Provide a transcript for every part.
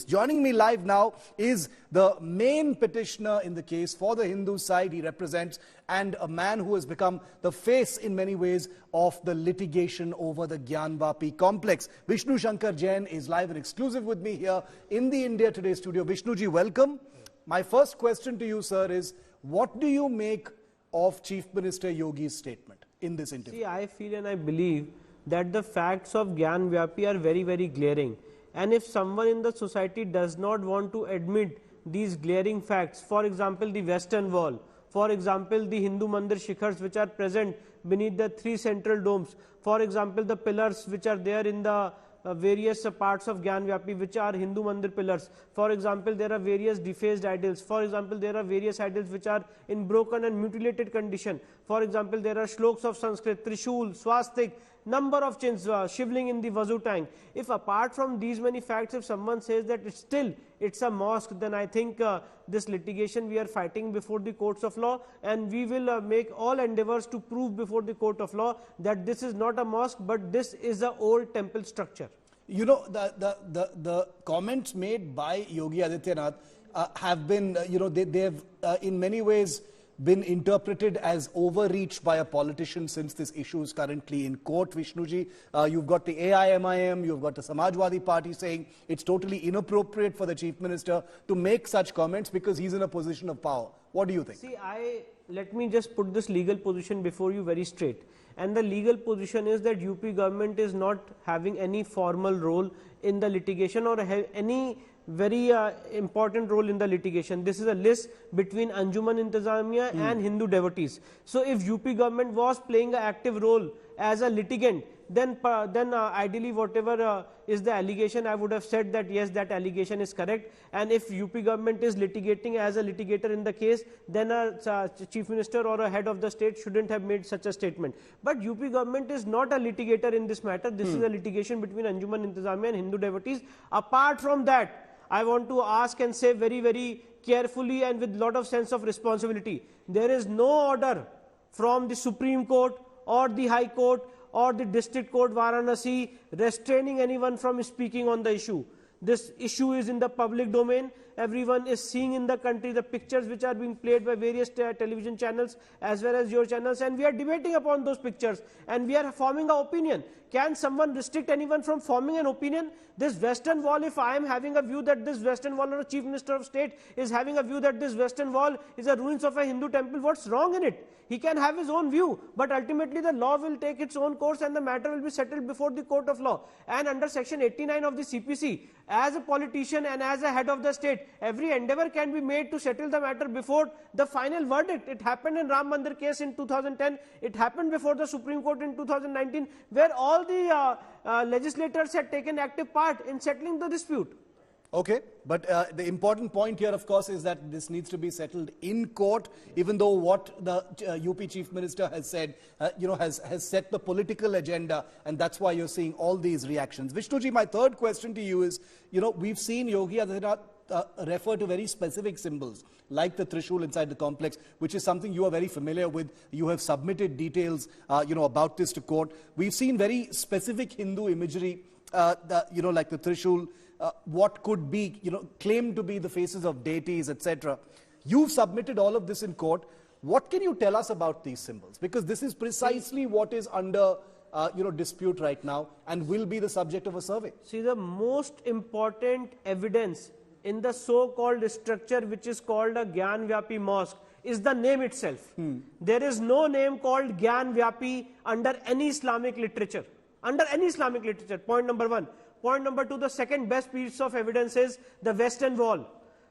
Joining me live now is the main petitioner in the case for the Hindu side. He represents and a man who has become the face in many ways of the litigation over the Gyanvapi complex. Vishnu Jain is live and exclusive with me here in the India Today studio. Vishnu ji, welcome. My first question to you, sir, is what do you make of Chief Minister Yogi's statement in this interview? See, I feel and I believe that the facts of Gyanvapi are very, very glaring. And if someone in the society does not want to admit these glaring facts, for example, the Western Wall, for example, the Hindu Mandir Shikhars which are present beneath the three central domes, for example, the pillars which are there in the various parts of Gyanvapi which are Hindu Mandir pillars. For example, there are various defaced idols. For example, there are various idols which are in broken and mutilated condition. For example, there are shloks of Sanskrit, trishul, swastik, number of chins, shivling in the Vazu tank. If apart from these many facts, if someone says that it's a mosque, then I think this litigation we are fighting before the courts of law, and we will make all endeavors to prove before the court of law that this is not a mosque but this is an old temple structure. You know, the comments made by Yogi Adityanath have been, they have in many ways been interpreted as overreach by a politician since this issue is currently in court. Vishnuji, you've got the AIMIM, you've got the Samajwadi Party saying it's totally inappropriate for the Chief Minister to make such comments because he's in a position of power. What do you think? See, let me just put this legal position before you very straight. And the legal position is that UP government is not having any formal role in the litigation or any very important role in the litigation. This is a list between Anjuman Intizamiya and Hindu devotees. So if UP government was playing an active role as a litigant, then ideally whatever is the allegation, I would have said that yes, that allegation is correct. And if UP government is litigating as a litigator in the case, then a chief minister or a head of the state shouldn't have made such a statement. But UP government is not a litigator in this matter. This is a litigation between Anjuman Intizamiya and Hindu devotees. Apart from that, I want to ask and say very, very carefully and with lot of sense of responsibility. There is no order from the Supreme Court or the High Court or the District Court Varanasi restraining anyone from speaking on the issue. This issue is in the public domain. Everyone is seeing in the country the pictures which are being played by various television channels as well as your channels, and we are debating upon those pictures and we are forming an opinion. Can someone restrict anyone from forming an opinion? This Western Wall, if I am having a view that this Western Wall, or a Chief Minister of State is having a view that this Western Wall is a ruins of a Hindu temple, what's wrong in it? He can have his own view, but ultimately the law will take its own course and the matter will be settled before the court of law. And under section 89 of the CPC, as a politician and as a head of the state, every endeavor can be made to settle the matter before the final verdict. It happened in Ram Mandir case in 2010. It happened before the Supreme Court in 2019, where all the legislators had taken active part in settling the dispute. Okay, but the important point here, of course, is that this needs to be settled in court, even though what the UP Chief Minister has said, has set the political agenda, and that's why you're seeing all these reactions. Vishnuji, my third question to you is, we've seen Yogi Adityanath refer to very specific symbols, like the trishul inside the complex, which is something you are very familiar with. You have submitted details, about this to court. We've seen very specific Hindu imagery, like the trishul, what could be, claimed to be the faces of deities, etc. You've submitted all of this in court. What can you tell us about these symbols? Because this is precisely what is under dispute right now and will be the subject of a survey. See, the most important evidence in the so-called structure which is called a Gyanvapi Mosque is the name itself. There is no name called Gyanvapi under any Islamic literature. Under any Islamic literature, point number one. Point number two, the second best piece of evidence is the Western Wall.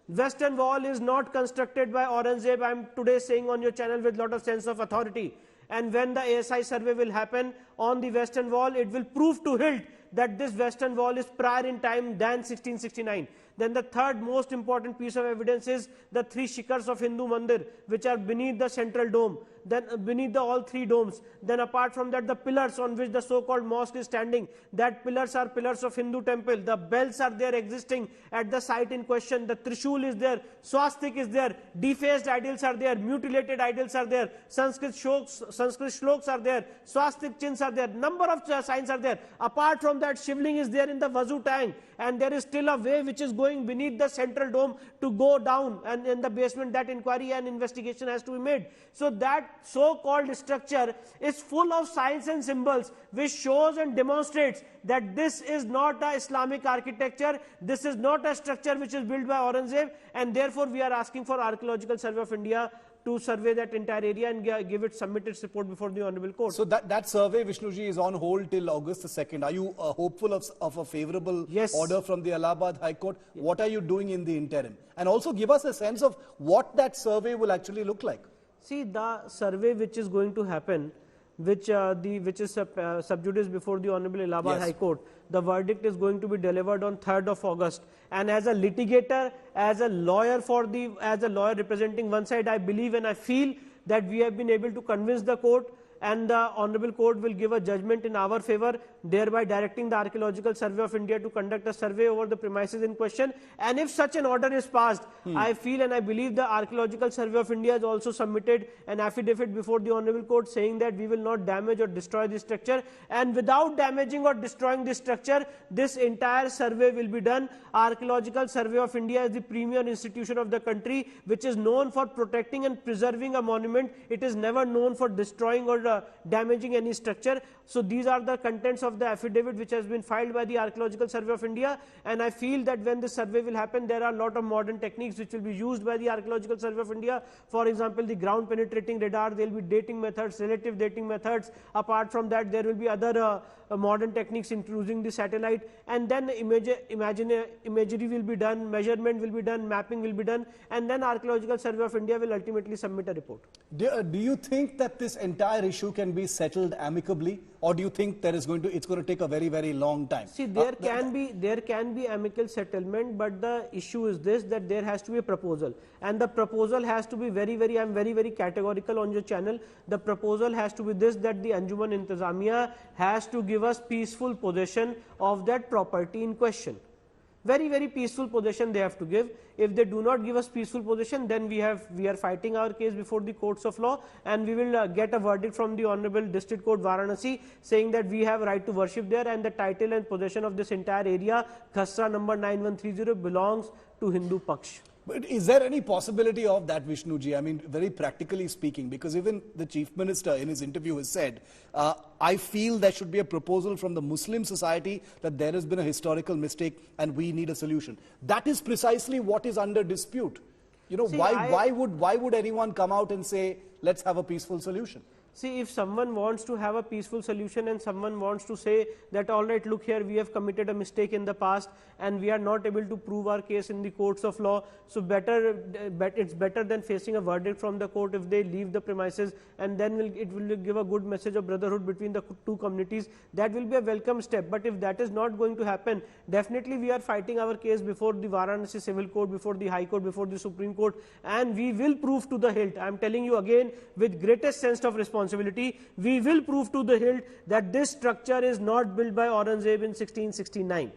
Western Wall is not constructed by Aurangzeb. I am today saying on your channel with lot of sense of authority. And when the ASI survey will happen on the Western Wall, it will prove to hilt that this Western Wall is prior in time than 1669. Then the third most important piece of evidence is the three shikhars of Hindu Mandir, which are beneath the central dome, then beneath all three domes. Then apart from that, the pillars on which the so-called mosque is standing, that pillars are pillars of Hindu temple. The bells are there existing at the site in question. The trishul is there, swastik is there, defaced idols are there, mutilated idols are there, Sanskrit shloks are there, swastik chins are there, number of signs are there. Apart from that, shivling is there in the Vazu tank. and there is still a way which is going beneath the central dome to go down, and in the basement that inquiry and investigation has to be made. So that so-called structure is full of signs and symbols which shows and demonstrates that this is not a Islamic architecture, this is not a structure which is built by Aurangzeb, and therefore we are asking for Archaeological Survey of India to survey that entire area and give it submit its report before the Honorable Court. So that survey, Vishnuji, is on hold till August the 2nd. Are you hopeful of a favourable order from the Allahabad High Court? Yes. What are you doing in the interim? And also give us a sense of what that survey will actually look like. See, the survey which is going to happen, which is sub judice before the Honorable Allahabad High Court, the verdict is going to be delivered on 3rd of August. And as a litigator, as a lawyer representing one side, I believe and I feel that we have been able to convince the court, and the Honorable Court will give a judgment in our favour, thereby directing the Archaeological Survey of India to conduct a survey over the premises in question. And if such an order is passed, I feel and I believe the Archaeological Survey of India has also submitted an affidavit before the Honorable Court saying that we will not damage or destroy the structure, and without damaging or destroying the structure, this entire survey will be done. Archaeological Survey of India is the premier institution of the country which is known for protecting and preserving a monument. It is never known for destroying or damaging any structure. So these are the contents of the affidavit which has been filed by the Archaeological Survey of India, and I feel that when this survey will happen, there are a lot of modern techniques which will be used by the Archaeological Survey of India. For example, the ground penetrating radar, there will be dating methods, relative dating methods. Apart from that, there will be other modern techniques including the satellite, and then imagery will be done, measurement will be done, mapping will be done, and then Archaeological Survey of India will ultimately submit a report. Do you think that this entire issue can be settled amicably, or do you think it's going to take a very, very long time? See, there can be amicable settlement, but the issue is this, that there has to be a proposal, and the proposal has to be very, I'm very, very categorical on your channel. The proposal has to be this, that the Anjuman Intizamiya has to give us peaceful possession of that property in question. Very, very peaceful possession they have to give. If they do not give us peaceful possession, then we are fighting our case before the courts of law, and we will get a verdict from the Honorable District Court Varanasi saying that we have right to worship there, and the title and possession of this entire area, Khasra number 9130, belongs to Hindu Paksh. But is there any possibility of that, Vishnuji? I mean, very practically speaking, because even the Chief Minister in his interview has said, I feel there should be a proposal from the Muslim society that there has been a historical mistake and we need a solution. That is precisely what is under dispute. You know, why would anyone come out and say, let's have a peaceful solution? See, if someone wants to have a peaceful solution and someone wants to say that, all right, look here, we have committed a mistake in the past and we are not able to prove our case in the courts of law, so it's better than facing a verdict from the court if they leave the premises, and then it will give a good message of brotherhood between the two communities. That will be a welcome step. But if that is not going to happen, definitely we are fighting our case before the Varanasi Civil Court, before the High Court, before the Supreme Court, and we will prove to the hilt. I am telling you again with greatest sense of responsibility, we will prove to the hilt that this structure is not built by Aurangzeb in 1669.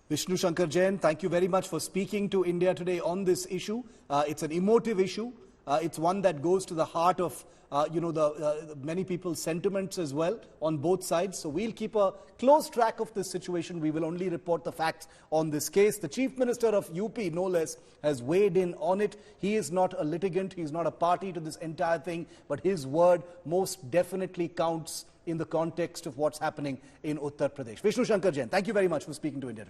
Vishnu Jain, thank you very much for speaking to India Today on this issue. It's an emotive issue. It's one that goes to the heart of many people's sentiments as well on both sides. So we'll keep a close track of this situation. We will only report the facts on this case. The Chief Minister of UP, no less, has weighed in on it. He is not a litigant. He is not a party to this entire thing. But his word most definitely counts in the context of what's happening in Uttar Pradesh. Vishnu Jain, thank you very much for speaking to India Today.